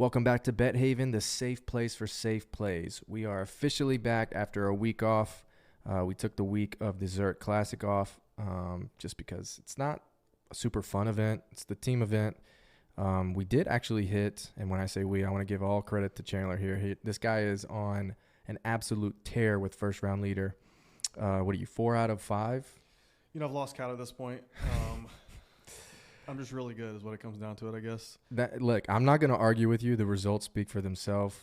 Welcome back to Bet Haven, the safe place for safe plays. We are officially back after a week off. We took the week of the Zurich Classic off just because it's not a super fun event. It's the team event. We did actually hit, and when I say we, I want to give all credit to Chandler here. This guy is on an absolute tear with first round leader. What are you, 4 out of 5? I've lost count at this point. I'm just really good is what it comes down to it, I guess. Look, I'm not going to argue with you. The results speak for themselves.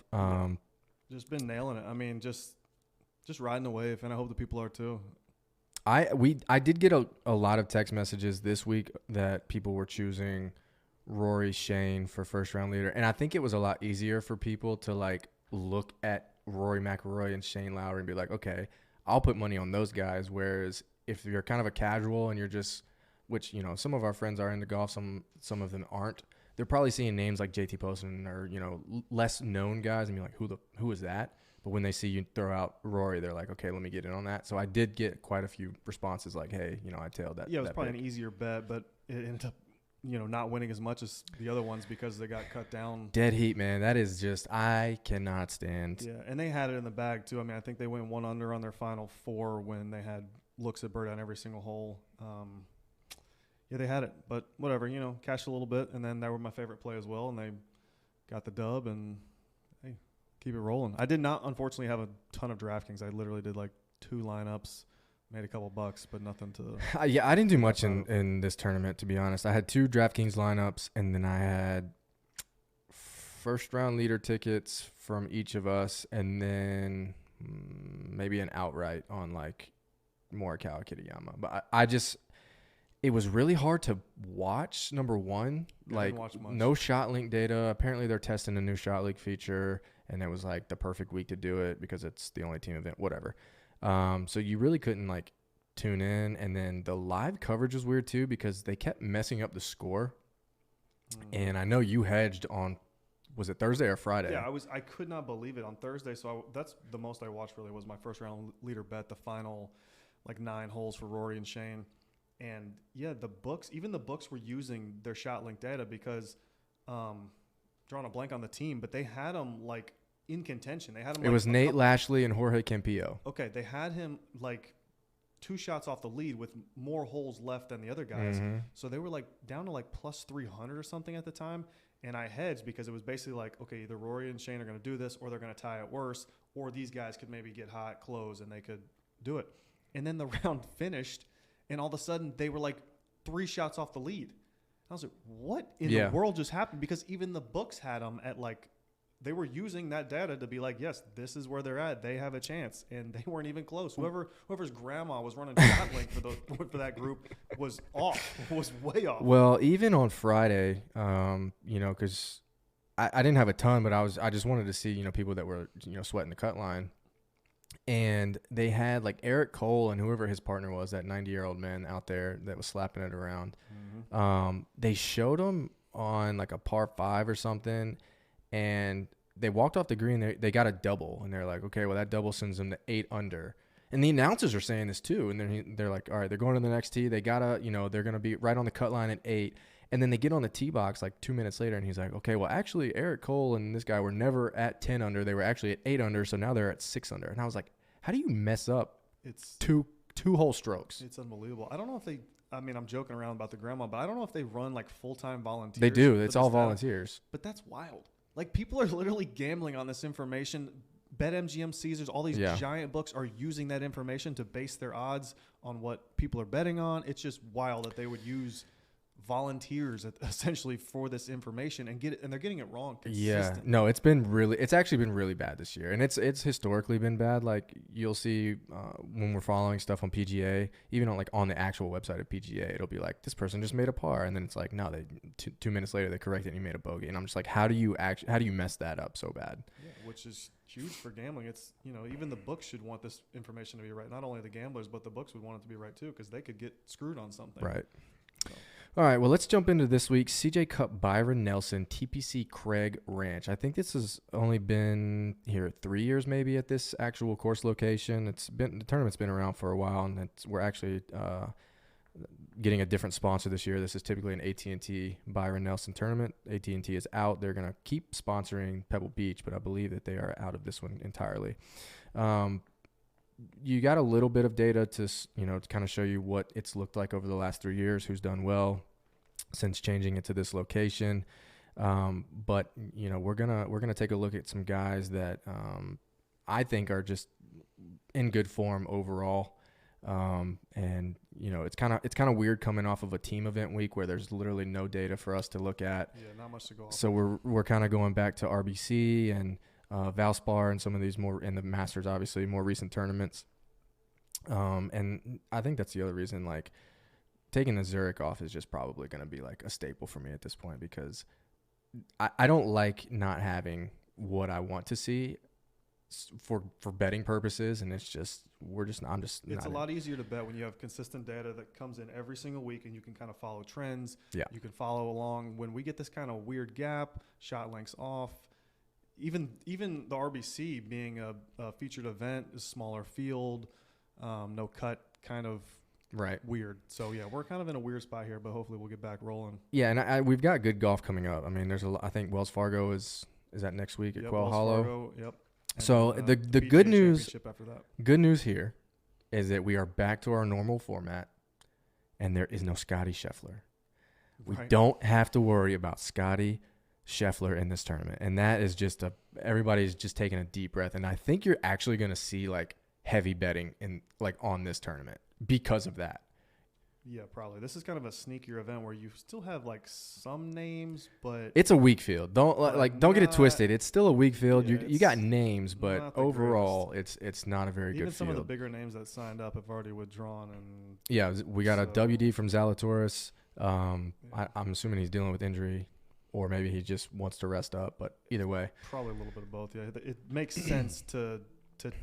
Just been nailing it. I mean, just riding the wave, and I hope the people are too. I did get a lot of text messages this week that people were choosing Rory Shane for first round leader, and I think it was a lot easier for people to like look at Rory McIlroy and Shane Lowry and be like, okay, I'll put money on those guys. Whereas if you're kind of a casual and you're just, which, some of our friends are into golf, some of them aren't, they're probably seeing names like JT Poston or, less known guys and be like, who is that? But when they see you throw out Rory, they're like, okay, let me get in on that. So I did get quite a few responses like, hey, I tailed that. Yeah, it was that probably pick. an easier bet, but it ended up, not winning as much as the other ones because they got cut down. Dead heat, man. That is just, I cannot stand. Yeah, and they had it in the bag too. I mean, I think they went 1 under on their final 4 when they had looks at bird on every single hole. Yeah, they had it, but whatever, cashed a little bit, and then they were my favorite play as well, and they got the dub, and hey, keep it rolling. I did not, unfortunately, have a ton of DraftKings. I literally did like 2 lineups, made a couple bucks, but nothing to. Yeah, I didn't do much in this tournament, to be honest. I had 2 DraftKings lineups, and then I had first round leader tickets from each of us, and then maybe an outright on like Morikawa Kitayama. But I just. It was really hard to watch, number one. Like, no shot link data. Apparently, they're testing a new shot link feature, and it was, like, the perfect week to do it because it's the only team event, whatever. So you really couldn't, like, tune in. And then the live coverage was weird, too, because they kept messing up the score. And I know you hedged on, was it Thursday or Friday? Yeah, I could not believe it on Thursday. So that's the most I watched, really, was my first round leader bet, the final, 9 holes for Rory and Shane. And, yeah, even the books were using their shot link data because, drawing a blank on the team, but they had him, in contention. They had him. It was Nate Lashley and Jorge Campillo. Okay, they had him, 2 shots off the lead with more holes left than the other guys. Mm-hmm. So they were, down to, plus 300 or something at the time. And I hedged because it was basically okay, either Rory and Shane are going to do this or they're going to tie it worse, or these guys could maybe get hot, close, and they could do it. And then the round finished. And all of a sudden, they were 3 shots off the lead. I was like, what in the world just happened? Because even the books had them at they were using that data to be yes, this is where they're at. They have a chance. And they weren't even close. Whoever's grandma was running shot link for that group was way off. Well, even on Friday, because I didn't have a ton, but I just wanted to see, people that were, sweating the cut line. And they had Eric Cole and whoever his partner was, that 90-year-old man out there that was slapping it around. Mm-hmm. They showed him on a par 5 or something, and they walked off the green. They got a double, and they're like, okay, well, that double sends them to 8 under. And the announcers are saying this too. And then they're like, all right, they're going to the next tee. They gotta, they're gonna be right on the cut line at 8. And then they get on the tee box 2 minutes later, and he's like, okay, well, actually, Eric Cole and this guy were never at 10 under. They were actually at 8 under, so now they're at 6 under. And I was like, how do you mess up two whole strokes? It's unbelievable. I don't know if I'm joking around about the grandma, but I don't know if they run full-time volunteers. They do. It's all volunteers. But that's wild. People are literally gambling on this information. BetMGM, Caesars, all these giant books are using that information to base their odds on what people are betting on. It's just wild that they would use volunteers essentially for this information and they're getting it wrong consistently. Yeah, no, it's actually been really bad this year, and it's historically been bad. You'll see when we're following stuff on PGA, even on the actual website of PGA, it'll be this person just made a par, and then it's no, they 2 minutes later they correct it and you made a bogey, and I'm just how do you mess that up so bad? Yeah, which is huge for gambling. It's even the books should want this information to be right. Not only the gamblers, but the books would want it to be right too, because they could get screwed on something. Right. So. All right, well, let's jump into this week's CJ Cup Byron Nelson TPC Craig Ranch. I think this has only been here 3 years maybe at this actual course location. The tournament's been around for a while, and we're actually getting a different sponsor this year. This is typically an AT&T Byron Nelson tournament. AT&T is out. They're going to keep sponsoring Pebble Beach, but I believe that they are out of this one entirely. You got a little bit of data to kind of show you what it's looked like over the last 3 years, who's done well since changing it to this location. But we're gonna take a look at some guys that I think are just in good form overall. And it's kind of weird coming off of a team event week where there's literally no data for us to look at. Yeah, not much to go off. So we're kind of going back to RBC and Valspar and some of these more in the Masters, obviously more recent tournaments. And I think that's the other reason, like, taking the Zurich off is just probably going to be like a staple for me at this point, because I don't like not having what I want to see for betting purposes. And it's a lot easier to bet when you have consistent data that comes in every single week, and you can kind of follow trends. Yeah. You can follow along. When we get this kind of weird gap, shot lengths off, even the RBC being a featured event, is smaller field, no cut, kind of right weird. So yeah, we're kind of in a weird spot here, but hopefully we'll get back rolling. Yeah, and we've got good golf coming up. I mean, I think Wells Fargo is that next week at Quail Hollow. Fargo, yep. And so the PGA good news after that. Good news here is that we are back to our normal format, and there is no Scotty Scheffler. We don't have to worry about Scotty Scheffler in this tournament, and that is just everybody's just taking a deep breath. And I think you're actually going to see like heavy betting on this tournament because of that. Yeah, probably. This is kind of a sneakier event where you still have like some names, but it's a weak field. Don't get it twisted. It's still a weak field. Yeah, you got names, but overall, greatest. it's not a very good field. Even some of the bigger names that signed up have already withdrawn. And yeah, we got a WD from Zalatoris. I'm assuming he's dealing with injury, or maybe he just wants to rest up. But either way, probably a little bit of both. Yeah, it makes sense to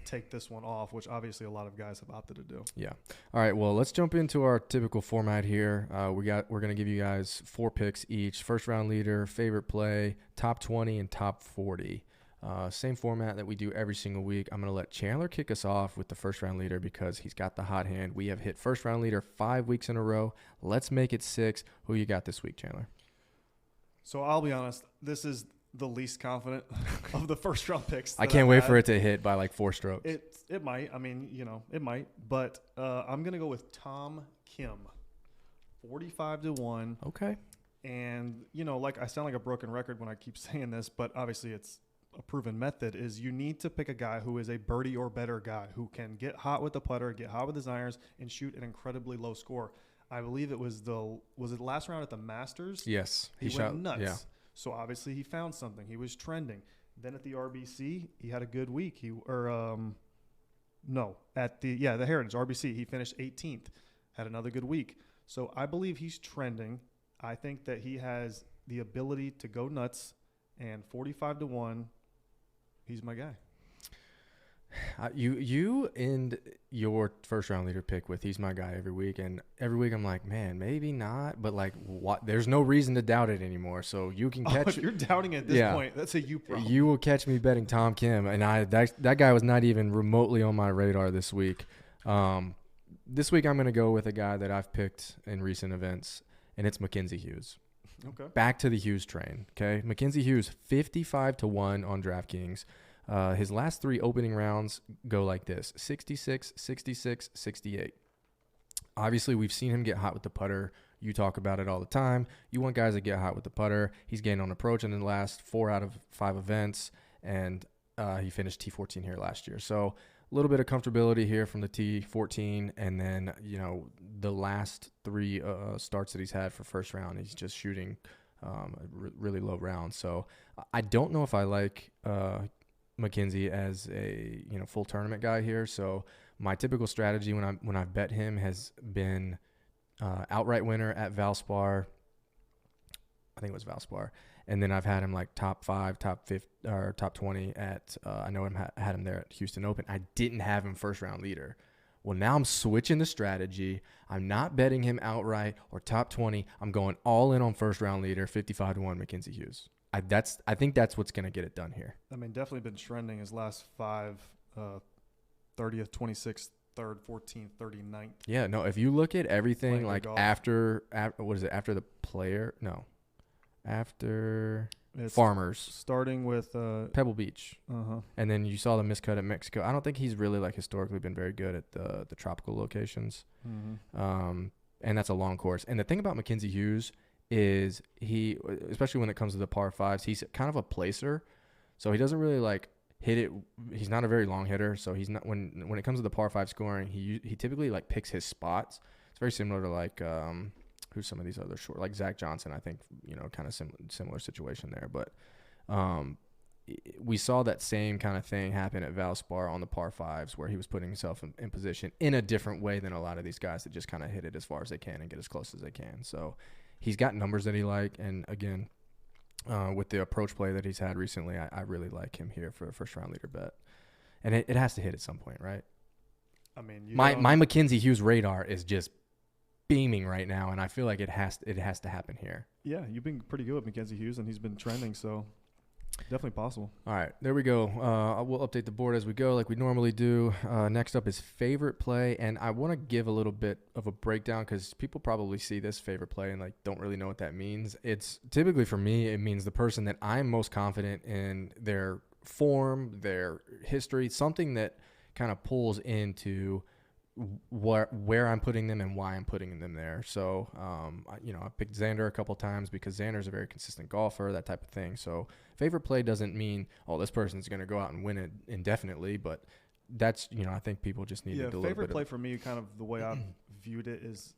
take this one off, which obviously a lot of guys have opted to do. Yeah. All right. Well, let's jump into our typical format here. We're going to give you guys 4 picks each: first round leader, favorite play, top 20, and top 40. Same format that we do every single week. I'm going to let Chandler kick us off with the first round leader because he's got the hot hand. We have hit first round leader 5 weeks in a row. Let's make it 6. Who you got this week, Chandler? So I'll be honest, this is the least confident of the first round picks. I can't wait for it to hit by like 4 strokes. It might. I mean, it might. But I'm going to go with Tom Kim, 45-1. Okay. And, like I sound like a broken record when I keep saying this, but obviously it's a proven method, is you need to pick a guy who is a birdie or better guy who can get hot with the putter, get hot with his irons, and shoot an incredibly low score. I believe it was it last round at the Masters? Yes. He shot went nuts. Yeah. So obviously he found something. He was trending. Then at the RBC, he had a good week. The Heritage RBC, he finished 18th, had another good week. So I believe he's trending. I think that he has the ability to go nuts, and 45-1, he's my guy. You end your first round leader pick with he's my guy every week, and every week I'm like, man, maybe not, but like, what? There's no reason to doubt it anymore. So you can catch. If you're doubting at this point, that's a you problem. You will catch me betting Tom Kim, and that guy was not even remotely on my radar this week. This week I'm going to go with a guy that I've picked in recent events, and it's Mackenzie Hughes. Okay. Back to the Hughes train. Okay, Mackenzie Hughes 55-1 on DraftKings. His last 3 opening rounds go like this: 66, 66, 68. Obviously, we've seen him get hot with the putter. You talk about it all the time. You want guys that get hot with the putter. He's gained on approach in the last 4 out of 5 events, and he finished T14 here last year. So a little bit of comfortability here from the T14, and then the last 3 starts that he's had for first round, he's just shooting really low rounds. So I don't know if I like Mackenzie as a full tournament guy here. So my typical strategy when I've bet him has been outright winner at Valspar. I think it was Valspar, and then I've had him like top 5, top 5, or top 20 at. I know I had him there at Houston Open. I didn't have him first round leader. Well, now I'm switching the strategy. I'm not betting him outright or top 20. I'm going all in on first round leader, 55-1 Mackenzie Hughes. I think that's what's going to get it done here. I mean, definitely been trending his last 5, 30th, 26th, 33rd, 14th, 39th. Yeah, no, if you look at everything Playing like good golf. after what is it? After the player? No. After It's Farmers, starting with Pebble Beach. uh-huh. And then you saw the miscut at Mexico. I don't think he's really like historically been very good at the tropical locations. Mm-hmm. And that's a long course. And the thing about Mackenzie Hughes is he, especially when it comes to the par fives, he's kind of a placer. So he doesn't really like hit it. He's not a very long hitter. So he's not, when it comes to the par five scoring, he typically like picks his spots. It's very similar to like, who's some of these other short, like Zach Johnson, I think, kind of similar situation there. But, we saw that same kind of thing happen at Valspar on the par fives, where he was putting himself in position in a different way than a lot of these guys that just kind of hit it as far as they can and get as close as they can. So he's got numbers that he like. And again, with the approach play that he's had recently, I really like him here for a first round leader bet. And it has to hit at some point, right? I mean, my Mackenzie Hughes radar is just beaming right now, and I feel like it has to happen here. Yeah, you've been pretty good with Mackenzie Hughes, and he's been trending, so definitely possible. All right, there we go. We'll update the board as we go, like we normally do. Next up is favorite play, and I want to give a little bit of a breakdown because people probably see this favorite play and like don't really know what that means. It's typically, for me, it means the person that I'm most confident in their form, their history, something that kind of pulls into where I'm putting them and why I'm putting them there. So, I picked Xander a couple times because Xander's a very consistent golfer, that type of thing. So favorite play doesn't mean, this person's going to go out and win it indefinitely, but that's, I think people just need to do a little bit. Favorite play for me, kind of the way I've viewed it is,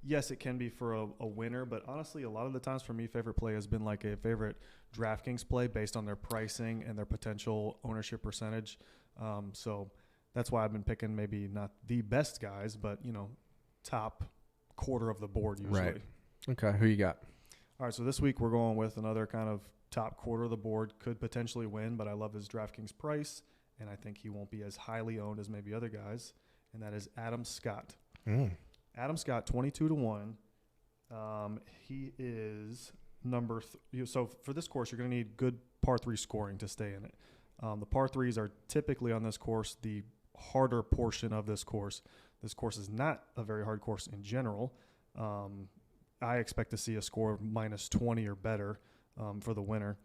yes, it can be for a winner, but honestly, a lot of the times for me, favorite play has been like a favorite DraftKings play based on their pricing and their potential ownership percentage. So that's why I've been picking maybe not the best guys, but, top quarter of the board usually. Right. Okay, who you got? All right, so this week we're going with another kind of top quarter of the board. Could potentially win, but I love his DraftKings price, and I think he won't be as highly owned as maybe other guys, and that is Adam Scott. Adam Scott, 22-1. He is number so for this course, you're going to need good par 3 scoring to stay in it. The par 3s are typically on this course the harder portion of this course. This course is not a very hard course in general. I expect to see a score of minus 20 or better for the winner.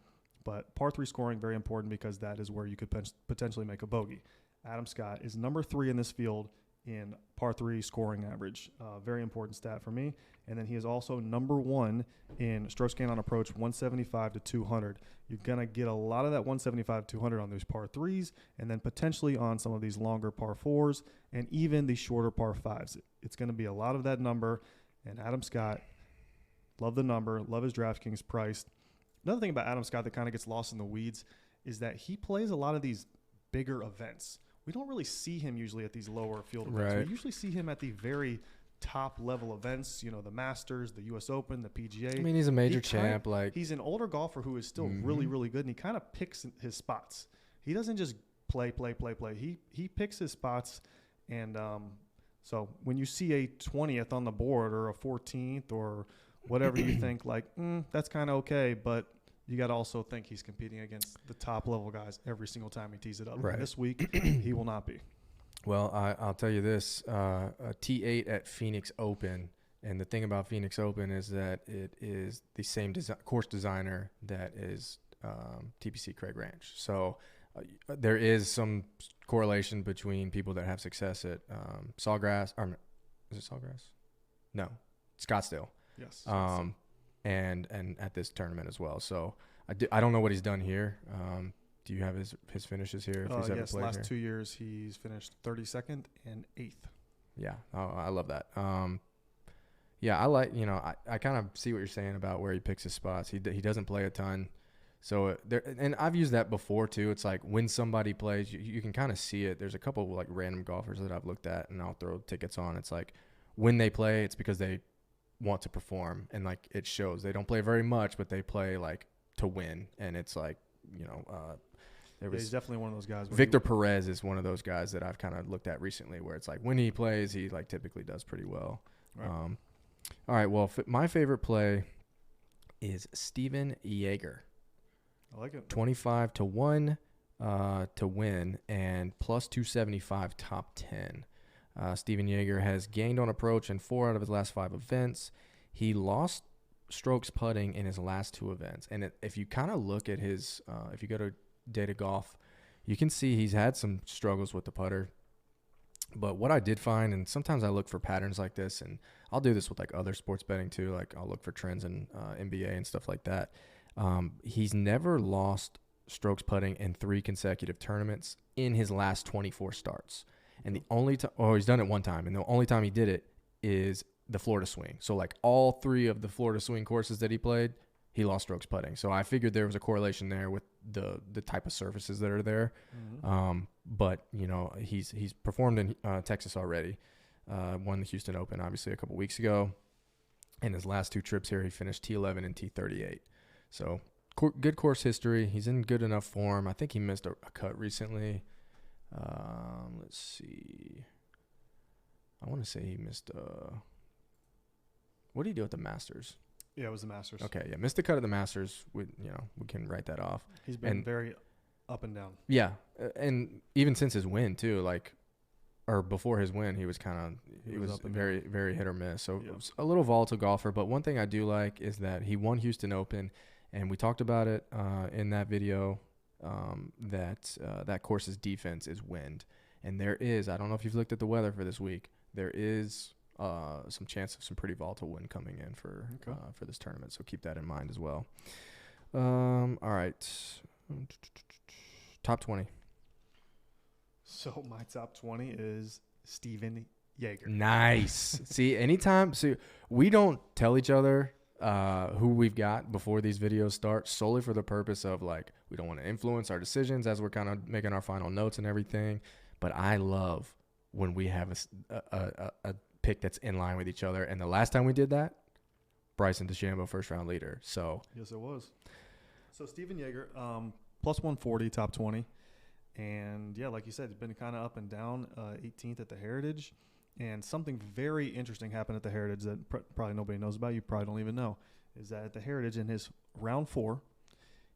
But par 3 scoring, very important because that is where you could potentially make a bogey. Adam Scott is number 3 in this field in par 3 scoring average. Very important stat for me. And then he is also number 1 in strokes gained on approach, 175 to 200. You're going to get a lot of that 175 to 200 on those par 3s and then potentially on some of these longer par 4s and even the shorter par 5s. It's going to be a lot of that number. And Adam Scott, love the number, love his DraftKings price. Another thing about Adam Scott that kind of gets lost in the weeds is that he plays a lot of these bigger events. We don't really see him usually at these lower field events. Right. We usually see him at the very top level events, the Masters, the US Open, the PGA. I mean, he's a major champ. He's an older golfer who is still really, really good, and he kind of picks his spots. He doesn't just play. He picks his spots, and so when you see a 20th on the board or a 14th or whatever you think, that's kind of okay, but you got to also think he's competing against the top level guys every single time he tees it up. Right. And this week, he will not be. Well, I'll tell you this, a T8 at Phoenix Open, and the thing about Phoenix Open is that it is the same course designer that is TPC Craig Ranch. So there is some correlation between people that have success at Sawgrass. Or, is it Sawgrass? No, Scottsdale. Yes. And at this tournament as well. So I don't know what he's done here. Do you have his finishes here? If he's ever yes, played last here? 2 years he's finished 32nd and 8th. Yeah, I love that. Yeah, I like, I kind of see what you're saying about where he picks his spots. He doesn't play a ton. So and I've used that before too. It's like when somebody plays, you can kind of see it. There's a couple of like random golfers that I've looked at and I'll throw tickets on. It's like when they play, it's because they want to perform and like it shows. They don't play very much, but they play like to win. And it's like, he's definitely one of those guys. Victor Perez is one of those guys that I've kind of looked at recently where it's like when he plays, he like typically does pretty well. Right. All right. Well, my favorite play is Steven Yeager. I like it. 25-1 to win and plus 275 top 10. Steven Yeager has gained on approach in 4 out of his last 5 events. He lost strokes putting in his last 2 events. And if you kind of look at his, if you go to Data Golf, you can see he's had some struggles with the putter. But what I did find, and sometimes I look for patterns like this, and I'll do this with like other sports betting too. Like I'll look for trends in NBA and stuff like that. He's never lost strokes putting in 3 consecutive tournaments in his last 24 starts. And the only time, he's done it 1 time, and the only time he did it is the Florida Swing. So like all 3 of the Florida Swing courses that he played, he lost strokes putting. So I figured there was a correlation there with the type of surfaces that are there. Mm-hmm. But you know, he's performed in Texas already. Won the Houston Open obviously a couple weeks ago. In his last 2 trips here, he finished T11 and T38. So good course history. He's in good enough form. I think he missed a cut recently. Let's see. I want to say he missed. What did he do at the Masters? Yeah, it was the Masters. Okay, yeah, missed the cut at the Masters. We can write that off. He's been very up and down. Yeah, and even since his win too, or before his win, he was very, very hit or miss. So it was a little volatile golfer. But one thing I do like is that he won Houston Open, and we talked about it in that video. That course's defense is wind, and there is, I don't know if you've looked at the weather for this week, there is some chance of some pretty volatile wind coming in for this tournament, so keep that in mind as well. All right, top 20. So my top 20 is Steven Yeager. Nice. See, we don't tell each other who we've got before these videos start, solely for the purpose of like, we don't want to influence our decisions as we're kind of making our final notes and everything. But I love when we have a pick that's in line with each other. And the last time we did that, Bryson DeChambeau, first round leader. So yes, it was. So Steven Yeager, plus 140, top 20. And yeah, like you said, it's been kind of up and down, 18th at the Heritage. And something very interesting happened at the Heritage that probably nobody knows about. You probably don't even know. Is that at the Heritage in his round 4,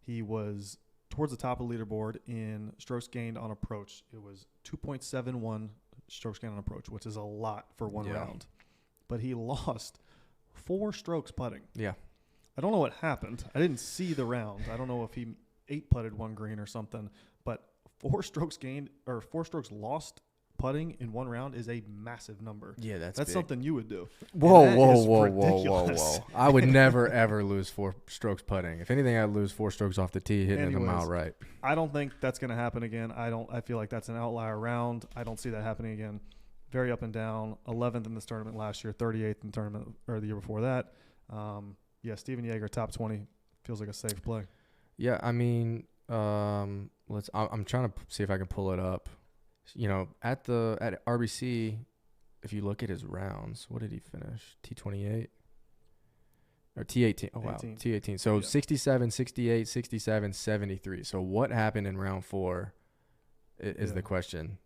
he was towards the top of the leaderboard in strokes gained on approach. It was 2.71 strokes gained on approach, which is a lot for one round. But he lost 4 strokes putting. Yeah. I don't know what happened. I didn't see the round. I don't know if he 8-putted one green or something. But 4 strokes gained or 4 strokes lost putting in one round is a massive number. Yeah, that's big. Something you would do. Whoa. I would never, ever lose 4 strokes putting. If anything, I'd lose 4 strokes off the tee, hitting them out right. I don't think that's going to happen again. I feel like that's an outlier round. I don't see that happening again. Very up and down. 11th in this tournament last year, 38th in the tournament or the year before that. Steven Yeager, top 20, feels like a safe play. Yeah, I mean, I'm trying to see if I can pull it up. You know, at RBC, if you look at his rounds, what did he finish? T28 or T18? Oh, wow. 18. T18. So 67, 68, 67, 73. So what happened in round 4 is the question.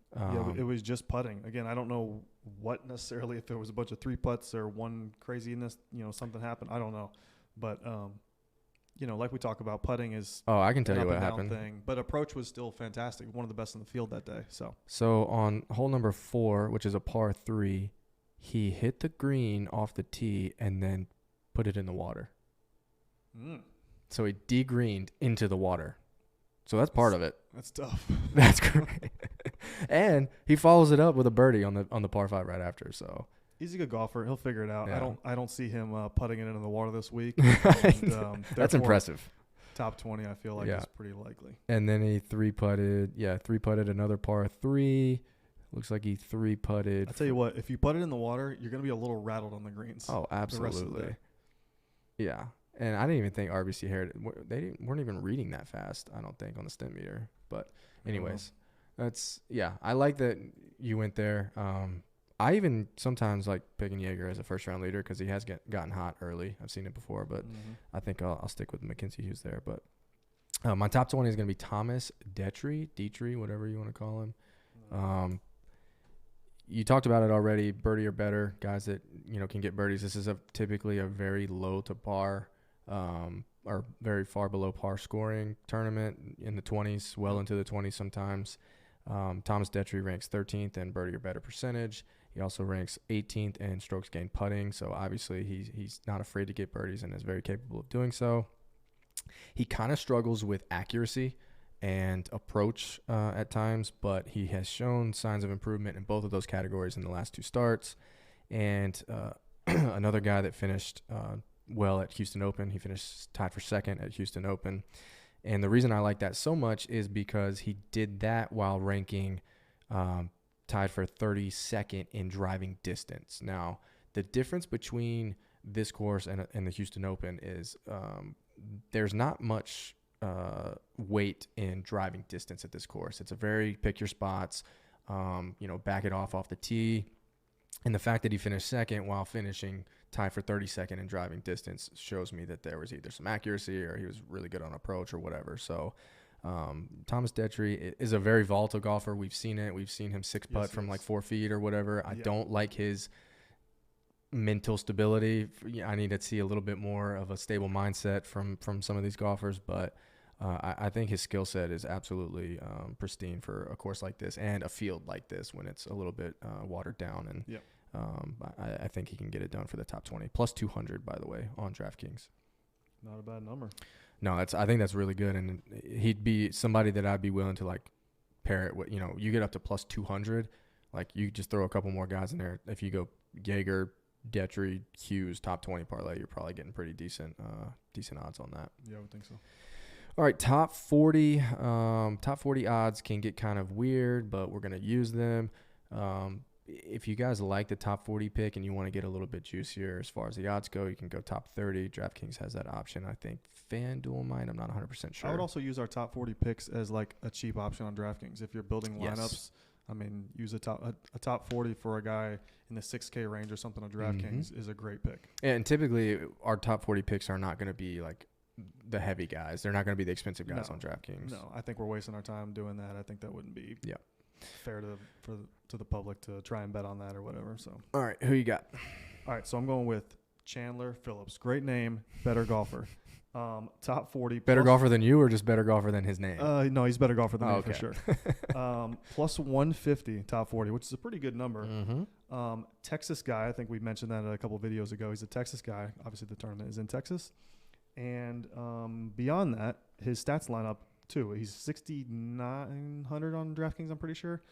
It was just putting. Again, I don't know what necessarily, if there was a bunch of 3 putts or one craziness, something happened. I don't know. But, like we talk about, putting is I can tell you what happened. Thing. But approach was still fantastic. One of the best in the field that day. So on hole number 4, which is a par 3, he hit the green off the tee and then put it in the water. So he de-greened into the water. So that's part of it. That's tough. That's great. And he follows it up with a birdie on the par 5 right after. So he's a good golfer. He'll figure it out. Yeah. I don't see him putting it into the water this week. And, that's impressive. Top 20, I feel like is pretty likely. And then he 3-putted another par 3. Looks like he 3-putted. I'll tell you what, if you put it in the water, you're going to be a little rattled on the greens. Oh, absolutely. Yeah. And I didn't even think RBC Heritage, weren't even reading that fast, I don't think, on the stent meter. But anyways, I like that you went there. I even sometimes like picking Yeager as a first-round leader because he has gotten hot early. I've seen it before, but I think I'll stick with Mackenzie Hughes there. But my top 20 is going to be Thomas Detry, whatever you want to call him. You talked about it already, birdie or better, guys that can get birdies. This is typically a very low to par or very far below par scoring tournament in the 20s, well into the 20s sometimes. Thomas Detry ranks 13th in birdie or better percentage. He also ranks 18th in strokes gained putting. So obviously he's not afraid to get birdies and is very capable of doing so. He kind of struggles with accuracy and approach at times, but he has shown signs of improvement in both of those categories in the last 2 starts. And another guy that finished well at Houston Open, he finished tied for second at Houston Open. And the reason I like that so much is because he did that while ranking tied for 32nd in driving distance. Now, the difference between this course and the Houston Open is there's not much weight in driving distance at this course. It's a very pick your spots, back it off the tee. And the fact that he finished second while finishing tied for 32nd in driving distance shows me that there was either some accuracy or he was really good on approach or whatever. So Thomas Detry is a very volatile golfer. We've seen it. We've seen him 6-putt from like 4 feet or whatever. I don't like his mental stability. I need to see a little bit more of a stable mindset from some of these golfers, but I think his skill set is absolutely pristine for a course like this and a field like this when it's a little bit watered down. And I think he can get it done for the top 20. Plus 200, by the way, on DraftKings. Not a bad number. No, I think that's really good, and he'd be somebody that I'd be willing to like pair it with. You get up to plus 200, like you just throw a couple more guys in there. If you go Jaeger, Detry, Hughes, top 20 parlay, you're probably getting pretty decent odds on that. Yeah, I would think so. All right, top 40 odds can get kind of weird, but we're gonna use them. If you guys like the top 40 pick and you want to get a little bit juicier as far as the odds go, you can go top 30. DraftKings has that option. I think FanDuel might. I'm not 100% sure. I would also use our top 40 picks as like a cheap option on DraftKings. If you're building lineups, Yes. I mean, use a top 40 for a guy in the 6K range or something on DraftKings is a great pick. And typically our top 40 picks are not going to be like the heavy guys. They're not going to be the expensive guys on DraftKings. No, I think we're wasting our time doing that. I think that wouldn't be fair to the public to try and bet on that or whatever. So, all right, who you got? All right, so I'm going with Chandler Phillips. Great name, better golfer. Top 40. Better golfer than you or just better golfer than his name? No, he's better golfer than me for sure. Plus 150 top 40, which is a pretty good number. Mm-hmm. Texas guy. I think we mentioned that a couple of videos ago. He's a Texas guy. Obviously, the tournament is in Texas. And beyond that, his stats line up too. He's 6,900 on DraftKings, I'm pretty sure.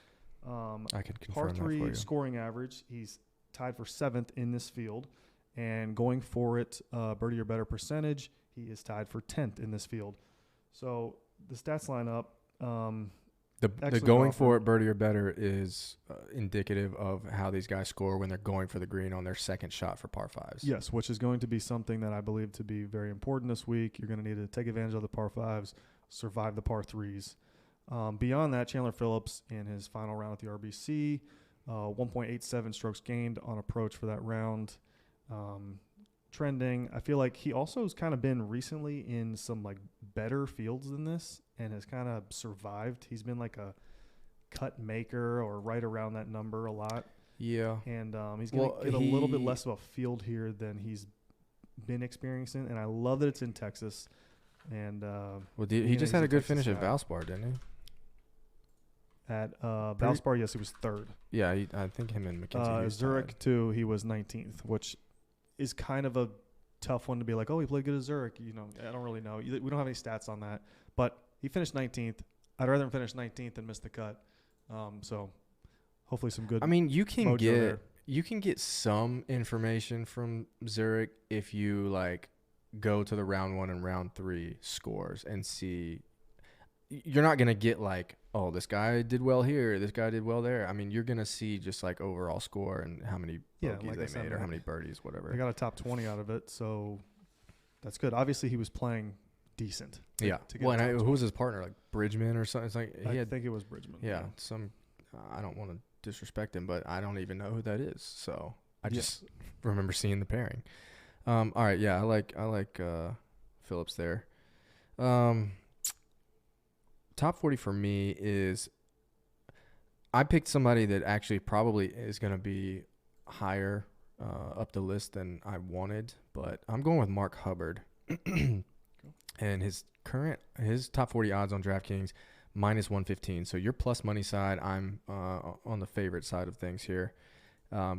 I can confirm Par that for 3 you. scoring average. He's tied for 7th in this field. And going for it, birdie or better percentage, he is tied for 10th in this field. So the stats line up. The going for it birdie or better is indicative of how these guys score when they're going for the green on their second shot for par 5s. Yes, which is going to be something that I believe to be very important this week. You're going to need to take advantage of the par 5s, survive the par 3s. Beyond that, Chandler Phillips in his final round at the RBC, 1.87 strokes gained on approach for that round. Trending. I feel like he also has kind of been recently in some like better fields than this and has kind of survived. He's been like a cut maker or right around that number a lot. Yeah. And he's going to get a little bit less of a field here than he's been experiencing. And I love that it's in Texas. And he just had a good finish at Valspar, didn't he? At Valspar, yes, he was third. Yeah, I think him and McKenzie. Zurich, too, he was 19th, which is kind of a tough one to be like, oh, he played good at Zurich. I don't really know. We don't have any stats on that. But he finished 19th. I'd rather him finish 19th than miss the cut. So hopefully some good. I mean, you can get some information from Zurich if you like go to the round 1 and round 3 scores and see. You're not going to get like, oh, this guy did well here, this guy did well there. I mean, you're going to see just like overall score and how many bogeys they made or how many birdies, whatever. They got a top 20 out of it, so that's good. Obviously, he was playing decent. Who was his partner? Like Bridgman or something? It's like I think it was Bridgman. Yeah, I don't want to disrespect him, but I don't even know who that is. So I just remember seeing the pairing. All right, yeah, I like Phillips there. Top 40 for me is I picked somebody that actually probably is going to be higher up the list than I wanted, but I'm going with Mark Hubbard. And his top 40 odds on DraftKings minus 115. So your plus money side, I'm on the favorite side of things here.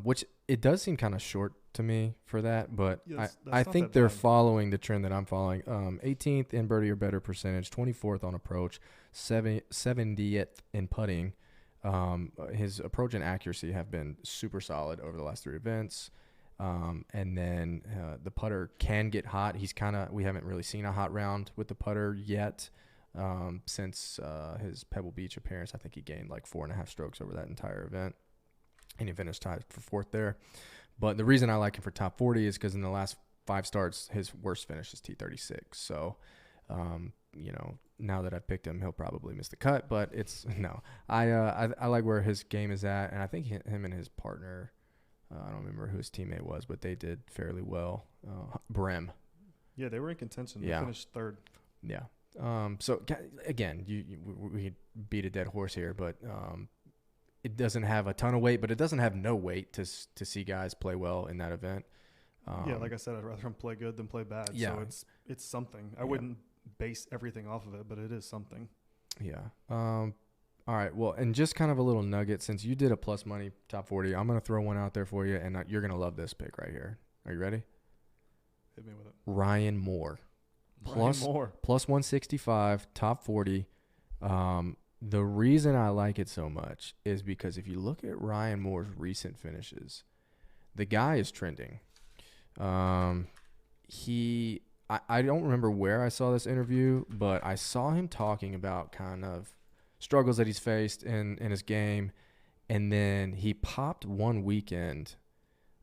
which it does seem kind of short to me for that, but Yes, I that's not think that they're bad. following the trend that I'm following. 18th in birdie or better percentage, 24th on approach, 70th in putting. His approach and accuracy have been super solid over the last 3 events. And then the putter can get hot. We haven't really seen a hot round with the putter yet. Since his Pebble Beach appearance, I think he gained like 4.5 strokes over that entire event, and he finished tied for 4th there. But the reason I like him for top 40 is because in the last 5 starts, his worst finish is T36. So, now that I've picked him, he'll probably miss the cut. But it's no, I like where his game is at, and I think him and his partner, I don't remember who his teammate was, but they did fairly well. Brem. Yeah, they were in contention. They Yeah. finished 3rd. Yeah. So again, we beat a dead horse here, but it doesn't have a ton of weight, but it doesn't have no weight to see guys play well in that event. Yeah, like I said, I'd rather him play good than play bad. Yeah. So it's something. I wouldn't base everything off of it, but it is something. Yeah. All right. Well, and just kind of a little nugget, since you did a plus money top 40, I'm going to throw one out there for you, and you're going to love this pick right here. Are you ready? Hit me with it. Ryan Moore. Ryan Moore. Plus 165, top 40. The reason I like it so much is because if you look at Ryan Moore's recent finishes, the guy is trending. I don't remember where I saw this interview, but I saw him talking about kind of struggles that he's faced in his game, and then he popped one weekend,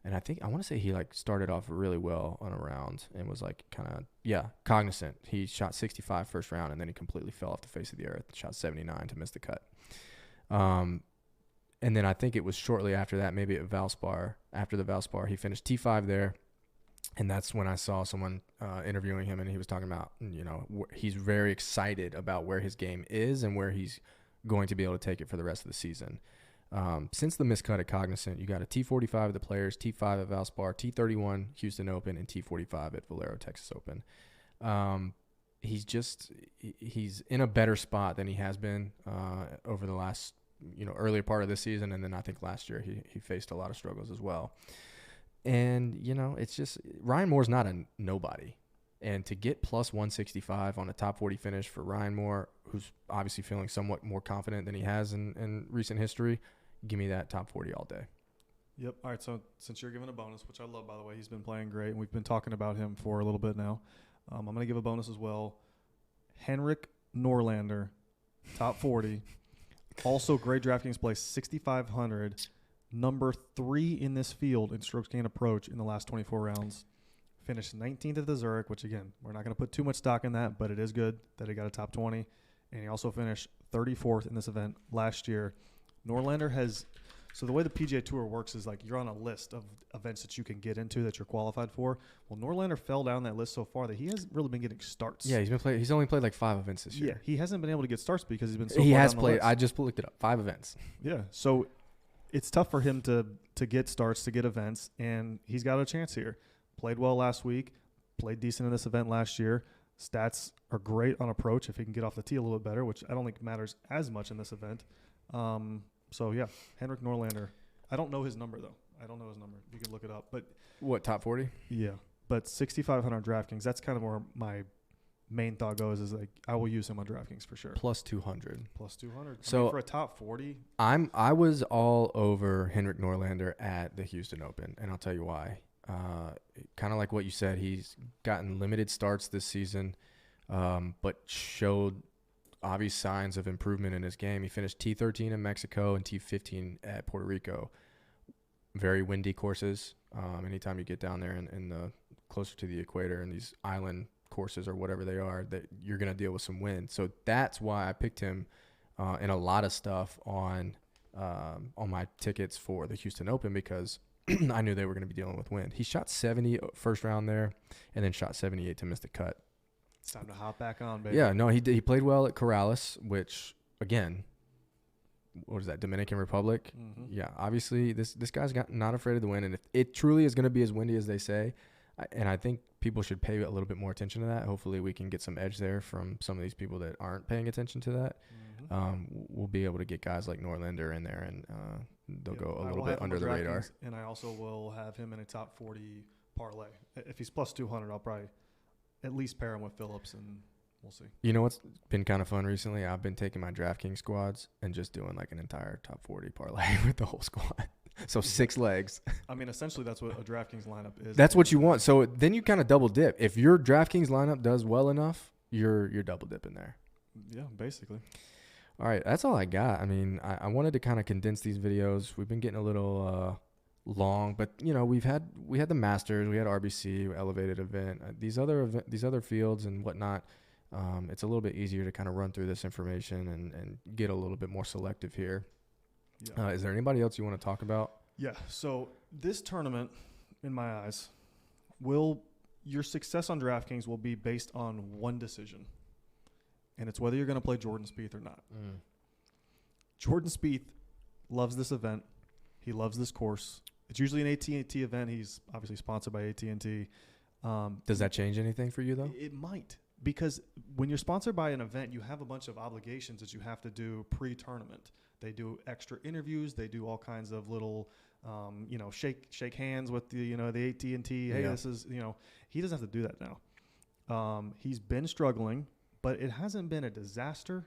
and I want to say he like started off really well on a round and was like kind of cognizant. He shot 65 first round, and then he completely fell off the face of the earth. Shot 79 to miss the cut. And then I think it was shortly after that, maybe at Valspar. After the Valspar, he finished T5 there. And that's when I saw someone interviewing him, and he was talking about, he's very excited about where his game is and where he's going to be able to take it for the rest of the season. Since the miscut at Cognizant, you got a T45 at the Players, T5 at Valspar, T31 Houston Open, and T45 at Valero Texas Open. He's in a better spot than he has been over the last, earlier part of this season, and then I think last year he faced a lot of struggles as well. And, it's just Ryan Moore's not a nobody. And to get plus 165 on a top 40 finish for Ryan Moore, who's obviously feeling somewhat more confident than he has in recent history, give me that top 40 all day. Yep. All right. So since you're giving a bonus, which I love, by the way, he's been playing great, and we've been talking about him for a little bit now. I'm going to give a bonus as well. Henrik Norlander, top 40. Also, great DraftKings play, 6,500. Number 3 in this field in strokes gained approach in the last 24 rounds. Finished 19th at the Zurich, which, again, we're not going to put too much stock in that, but it is good that he got a top 20. And he also finished 34th in this event last year. Norlander has – so the way the PGA Tour works is like you're on a list of events that you can get into that you're qualified for. Well, Norlander fell down that list so far that he hasn't really been getting starts. Yeah, he's only played like 5 events this year. Yeah, he hasn't been able to get starts because he's been so he far has down the played. list. I just looked it up. 5 events. Yeah, so it's tough for him to get starts, to get events, and he's got a chance here. Played well last week, played decent in this event last year. Stats are great on approach if he can get off the tee a little bit better, which I don't think matters as much in this event. So, yeah, Henrik Norlander. I don't know his number, though. I don't know his number. You can look it up. But what, top 40? Yeah, but 6,500 DraftKings, that's kind of where my main thought goes is like I will use him on DraftKings for sure. Plus 200. Plus 200. So for a top 40. I was all over Henrik Norlander at the Houston Open, and I'll tell you why. Kind of like what you said, he's gotten limited starts this season, but showed obvious signs of improvement in his game. He finished T13 in Mexico and T15 at Puerto Rico. Very windy courses. Anytime you get down there in the closer to the equator and these island courses or whatever they are, that you're going to deal with some wind. So that's why I picked him in a lot of stuff on my tickets for the Houston Open, because I knew they were going to be dealing with wind. He shot 70 first round there and then shot 78 to miss the cut. It's time to hop back on, baby. Yeah, no, he played well at Corrales, which, again, what is that, Dominican Republic? Mm-hmm. Yeah, obviously this guy's not afraid of the wind, and if it truly is going to be as windy as they say, and I think people should pay a little bit more attention to that. Hopefully we can get some edge there from some of these people that aren't paying attention to that. Mm-hmm. We'll be able to get guys like Norlander in there and they'll Yeah, go a I little will bit have him under on the radar. DraftKings, and I also will have him in a top 40 parlay. If he's plus 200, I'll probably at least pair him with Phillips, and we'll see. You know what's been kind of fun recently? I've been taking my DraftKings squads and just doing like an entire top 40 parlay with the whole squad. So 6 legs. I mean, essentially, that's what a DraftKings lineup is. That's what you want. So then you kind of double dip. If your DraftKings lineup does well enough, you're double dipping there. Yeah, basically. All right, that's all I got. I mean, I wanted to kind of condense these videos. We've been getting a little long, but you know, we had the Masters, we had RBC, elevated event, these other fields and whatnot. It's a little bit easier to kind of run through this information and get a little bit more selective here. Yeah. Is there anybody else you want to talk about? Yeah. So this tournament, in my eyes, your success on DraftKings will be based on one decision, and it's whether you're going to play Jordan Spieth or not. Jordan Spieth loves this event. He loves this course. It's usually an AT&T event. He's obviously sponsored by AT&T. Does that change anything for you though? It might, because when you're sponsored by an event, you have a bunch of obligations that you have to do pre-tournament. They do extra interviews. They do all kinds of little, shake hands with the AT&T. Hey, this is, he doesn't have to do that now. He's been struggling, but it hasn't been a disaster.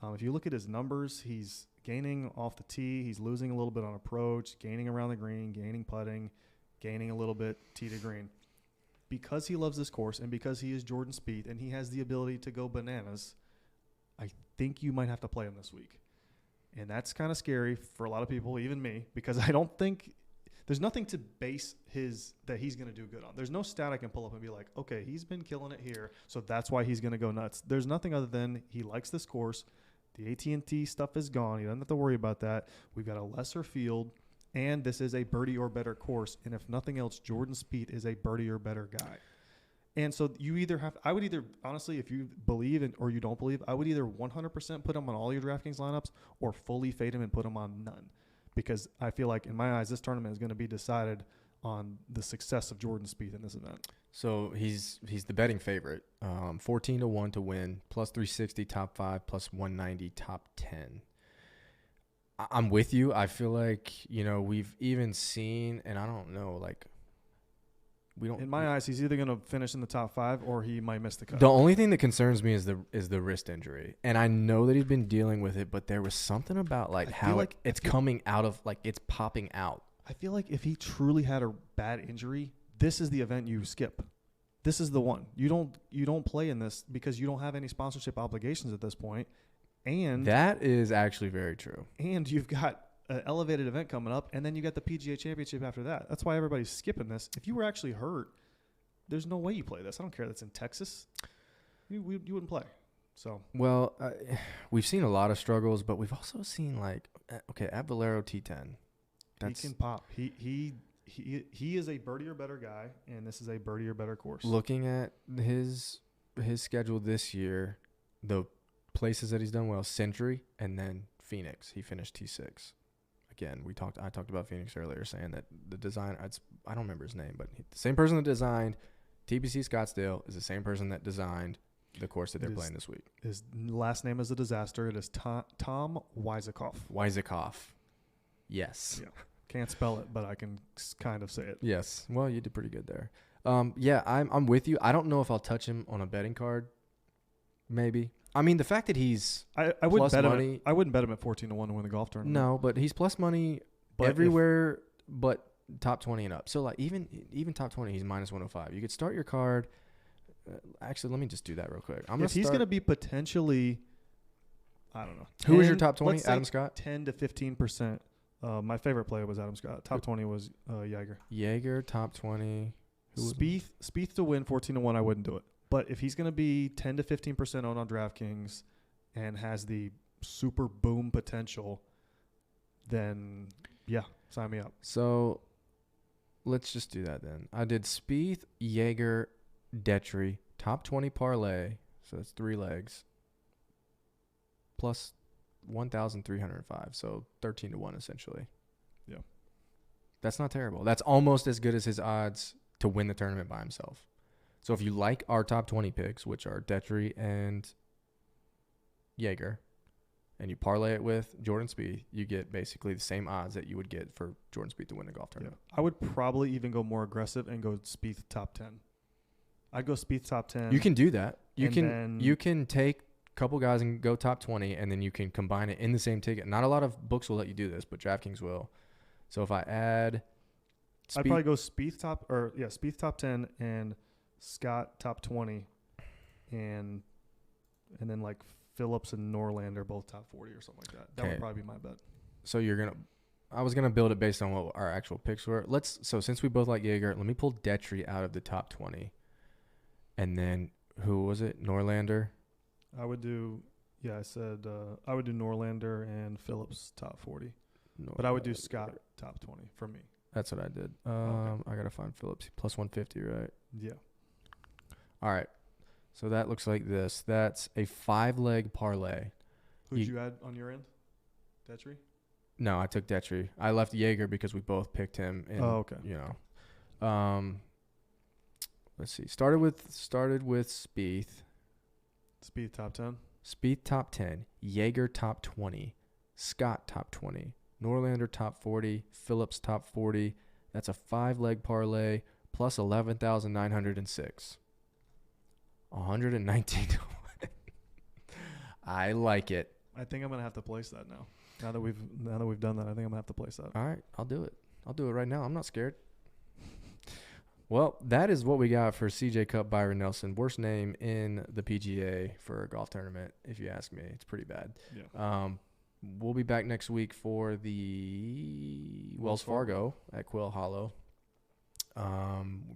If you look at his numbers, he's gaining off the tee. He's losing a little bit on approach, gaining around the green, gaining putting, gaining a little bit tee to green. Because he loves this course and because he is Jordan Spieth and he has the ability to go bananas, I think you might have to play him this week. And that's kind of scary for a lot of people, even me, because I don't think there's nothing to base that he's going to do good on. There's no stat I can pull up and be like, okay, he's been killing it here, so that's why he's going to go nuts. There's nothing other than he likes this course. The AT&T stuff is gone. He doesn't have to worry about that. We've got a lesser field, and this is a birdie or better course. And if nothing else, Jordan Spieth is a birdie or better guy. And so I would either, honestly, if you believe or you don't believe, I would either 100% put him on all your DraftKings lineups or fully fade him and put him on none. Because I feel like, in my eyes, this tournament is going to be decided on the success of Jordan Spieth in this event. So he's the betting favorite, 14-1 to win, plus 360 top 5, plus 190 top 10. I'm with you. I feel like, we've even seen, and I don't know, like, in my eyes, he's either going to finish in the top 5 or he might miss the cut. The only thing that concerns me is the wrist injury, and I know that he's been dealing with it, but there was something about it's coming out of, like, it's popping out. I feel like if he truly had a bad injury, this is the event you skip. This is the one. You don't play in this because you don't have any sponsorship obligations at this point, and that is actually very true. And you've got an elevated event coming up, and then you got the PGA Championship after that. That's why everybody's skipping this. If you were actually hurt, there's no way you play this. I don't care that's in Texas. You wouldn't play. So we've seen a lot of struggles, but we've also seen at Valero T10, he can pop. He is a birdie or better guy, and this is a birdie or better course. Looking at his schedule this year, the places that he's done well: Century and then Phoenix. He finished T6. Again, I talked about Phoenix earlier, saying that the design, I don't remember his name, but the same person that designed TPC Scottsdale is the same person that designed the course that they're playing this week. His last name is a disaster. It is Tom Weisakoff. Weisakoff. Yes. Yeah. Can't spell it, but I can kind of say it. Yes. Well, you did pretty good there. I'm with you. I don't know if I'll touch him on a betting card. Maybe. I mean, the fact that he's I wouldn't bet money, him. I wouldn't bet him at 14-1 to win the golf tournament. No, but he's plus money everywhere but top 20 and up. So like even top 20, he's minus 105. You could start your card. Actually, let me just do that real quick. If he's going to be potentially, I don't know. Who was your top 20? Adam Scott? 10 to 15%. My favorite player was Adam Scott. Top 20 was Jaeger. Jaeger, top 20. Spieth to win 14-1, I wouldn't do it. But if he's going to be 10 to 15% owned on DraftKings and has the super boom potential, then yeah, sign me up. So let's just do that then. I did Spieth, Jaeger, Detry, top 20 parlay. So that's 3 legs. Plus 1,305. So 13-1 essentially. Yeah. That's not terrible. That's almost as good as his odds to win the tournament by himself. So if you like our top 20 picks, which are Detry and Jaeger, and you parlay it with Jordan Spieth, you get basically the same odds that you would get for Jordan Spieth to win the golf tournament. I would probably even go more aggressive and go Spieth top 10. I'd go Spieth top 10. You can do that. You and can take a couple guys and go top 20, and then you can combine it in the same ticket. Not a lot of books will let you do this, but DraftKings will. So if I add I'd probably go Spieth top 10 and Scott top 20, and then like Phillips and Norlander both top 40 or something like that. That would probably be my bet. So I was gonna build it based on what our actual picks were. So since we both like Jaeger, let me pull Detry out of the top 20, and then who was it? Norlander. I would do. Yeah, I said I would do Norlander and Phillips top 40, but I would do Scott top 20 for me. That's what I did. Okay. I gotta find Phillips plus 150, right? Yeah. All right. So that looks like this. That's a 5-leg parlay. Who'd you add on your end? Detry? No, I took Detry. I left Jaeger because we both picked him. Okay. Let's see. Started with Spieth. Spieth top 10. Spieth top 10. Jaeger top 20. Scott top 20. Norlander top 40. Phillips top 40. That's a 5-leg parlay plus 11,906. 119. I like it. I think I'm gonna have to place that now. Now that we've done that, I think I'm gonna have to place that. All right, I'll do it. I'll do it right now. I'm not scared. Well, that is what we got for CJ Cup Byron Nelson. Worst name in the PGA for a golf tournament, if you ask me. It's pretty bad. Yeah. We'll be back next week for the Wells Fargo at Quill Hollow.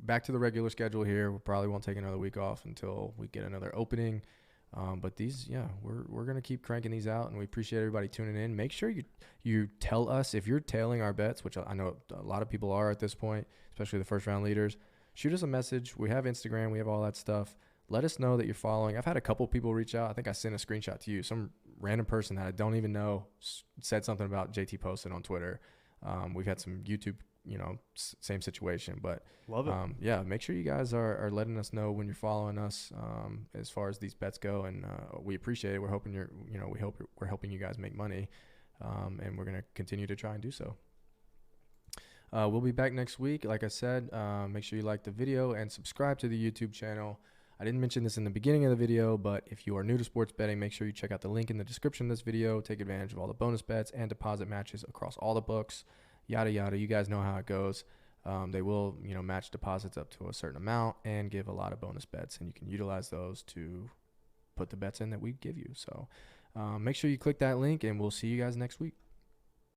Back to the regular schedule here. We probably won't take another week off until we get another opening. But these, we're gonna keep cranking these out, and we appreciate everybody tuning in. Make sure you tell us if you're tailing our bets, which I know a lot of people are at this point, especially the first round leaders. Shoot us a message. We have Instagram. We have all that stuff. Let us know that you're following. I've had a couple people reach out. I think I sent a screenshot to you. Some random person that I don't even know said something about JT posted on Twitter. We've had some YouTube, same situation, but love it. Make sure you guys are letting us know when you're following us, as far as these bets go. And, we appreciate it. We're hoping we're helping you guys make money. And we're going to continue to try and do so. We'll be back next week. Like I said, make sure you like the video and subscribe to the YouTube channel. I didn't mention this in the beginning of the video, but if you are new to sports betting, make sure you check out the link in the description of this video. Take advantage of all the bonus bets and deposit matches across all the books, yada, yada. You guys know how it goes. They will, match deposits up to a certain amount and give a lot of bonus bets, and you can utilize those to put the bets in that we give you. So make sure you click that link, and we'll see you guys next week.